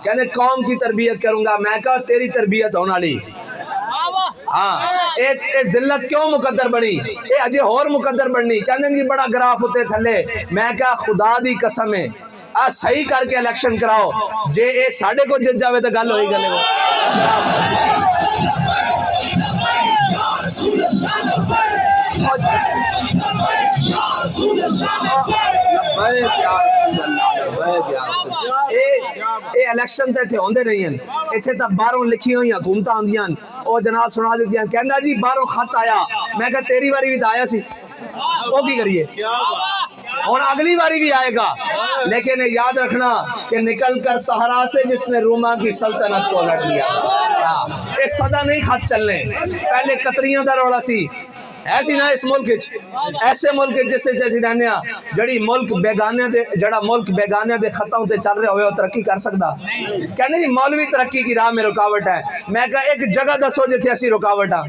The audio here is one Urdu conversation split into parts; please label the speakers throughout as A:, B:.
A: کہنے قوم کی تربیت کروں گا. میں کہا تیری تربیت ہونے والی. ہاں اے ذلت کیوں مقدر بنی, اے اجے اور مقدر بننی. کہنے جی بڑا گراف ہوتے تھلے. میں کہا خدا دی قسم ہے صحیح کر کے الیکشن کراؤ, جے اے ساڑھے کو جت جاوے تو گل ہوئی گلے ہو. اے الیکشن تے تھے ہوندے نہیں ہیں, ایتھے تا باہروں لکھی ہوئی حکومتاں آندیاں او جناب سنا دیتی ہیں. کہندا جی باہروں خط آیا. میں کہا تیری باری بھی تو آیا سی, وہ کی کریے اور اگلی باری بھی آئے گا. لیکن یاد رکھنا کہ نکل کر صحرا سے جس نے روما کی سلطنت کو الٹ لیا. یہ سدا نہیں خط چلنے, پہلے قطریاں دا روڑا سی ایسی نہ اس ملک ایسے ملک جس سے جیسی رہنے جڑی ملک بیگانے دے جڑا ملک بیگانے دے خطوں تے چل رہے ہوئے وہ ترقی کر سکتا. کہنے جی مولوی ترقی کی راہ میں رکاوٹ ہے. میں کہا ایک جگہ دسو جتھے اسی رکاوٹ ہے.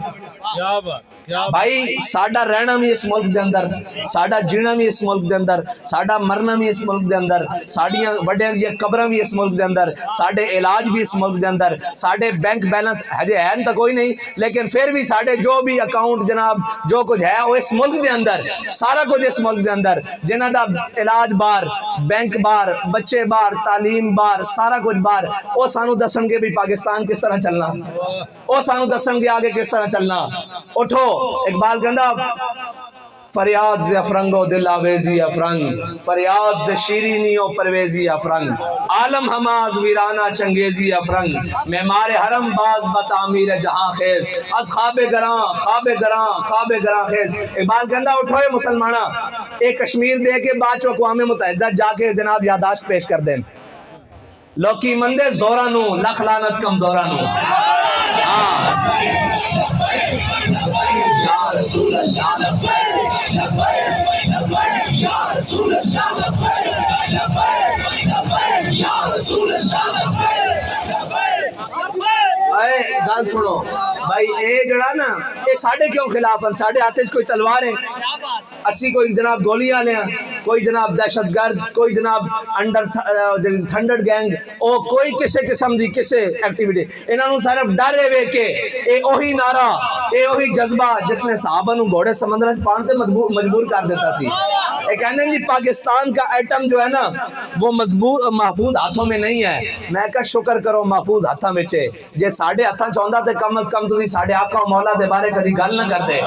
A: بھائی ساڈا رہنا بھی اس ملک دے اندر, ساڈا جینا بھی اس ملک دے اندر, ساڈا مرنا بھی اس ملک دے اندر, ساڈیاں وڈیاں دی قبراں بھی اس ملک دے اندر, ساڈے علاج بھی اس ملک دے اندر, ساڈے بینک بیلنس ہجے ہے تو کوئی نہیں لیکن پھر بھی ساڈے جو بھی اکاؤنٹ جناب جو کچھ ہے وہ اس ملک دے اندر, سارا کچھ اس ملک دے اندر, جنہ دا علاج بار, بینک بار, بچے بار, تعلیم بار, سارا کچھ بار. وہ سانو دسن کے بھی پاکستان کس طرح چلنا, وہ سانو دسن کے آگے کس طرح چلنا. اٹھو اقبال کہندا فریاد سے افرنگو دل آویزی افرنگ, فریاد سے شیرینی و پرویزی افرنگ, عالم ہماز ویرانہ چنگیزی افرنگ, معمار حرم باز بتعمیر جہاں خیز, از خواب گراں خواب گراں خواب گراں خیز. اقبال کہندا اٹھو اے مسلمانہ, ایک کشمیر دے کے بعد چو اقوام متحدہ جا کے جناب یادداشت پیش کر دیں. لوکی مندے زورانو لکھ لعنت کمزورانو. گل سنو بھائی, اے جڑا نا اے ساڑھے کیوں خلاف ہیں؟ ساڑھے ہاتھ کوئی تلوار ہے, اسی کوئی جناب گولیاں لیں, کوئی جناب دہشت گرد, کوئی جناب انڈر تھنڈرڈ گینگ, او کوئی کسے قسم دی کسے ایکٹیویٹی. انہاں نوں صرف ڈر وے کے اے اوہی نعرہ, اے اوہی جذبہ جس نے صحابہ نوں گھوڑے سمندر وچ پان تے مجبور کر دیتا سی. اے کہنے جی پاکستان کا ایٹم جو ہے نا وہ محفوظ ہاتھوں میں نہیں ہے. میں کہا شکر کرو محفوظ ہاتھاں وچ ہے, جے ساڈے ہاتھاں چوندا تے کم از کم تسی ساڈے آقا و مولا دے بارے کدی گل نہ کردے.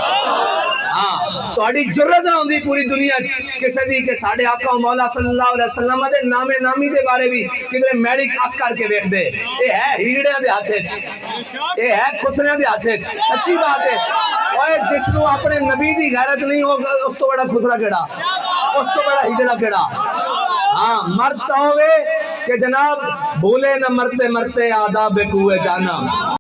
A: ہاں تہاڈی جرت نہ ہوندی پوری دنیا وچ کسے دی کہ ساڈے آقا و مولا صلی اللہ علیہ وسلم دے نام نامی دے بارے بھی کدھر میڈک اک کر کے ویکھ دے. اے ہے ہیڑیاں دے ہاتھ وچ, اے ہے خسریاں دے ہاتھ وچ. سچی بات ہے, اوے جس نوں اپنے نبی دی غیرت نہیں ہو اس تو بڑا خسرا کیڑا, اس تو بڑا ہجڑا کیڑا. ہاں مرتا ہوئے کہ جناب بھولے نہ مرتے مرتے آداب کوئے جانا.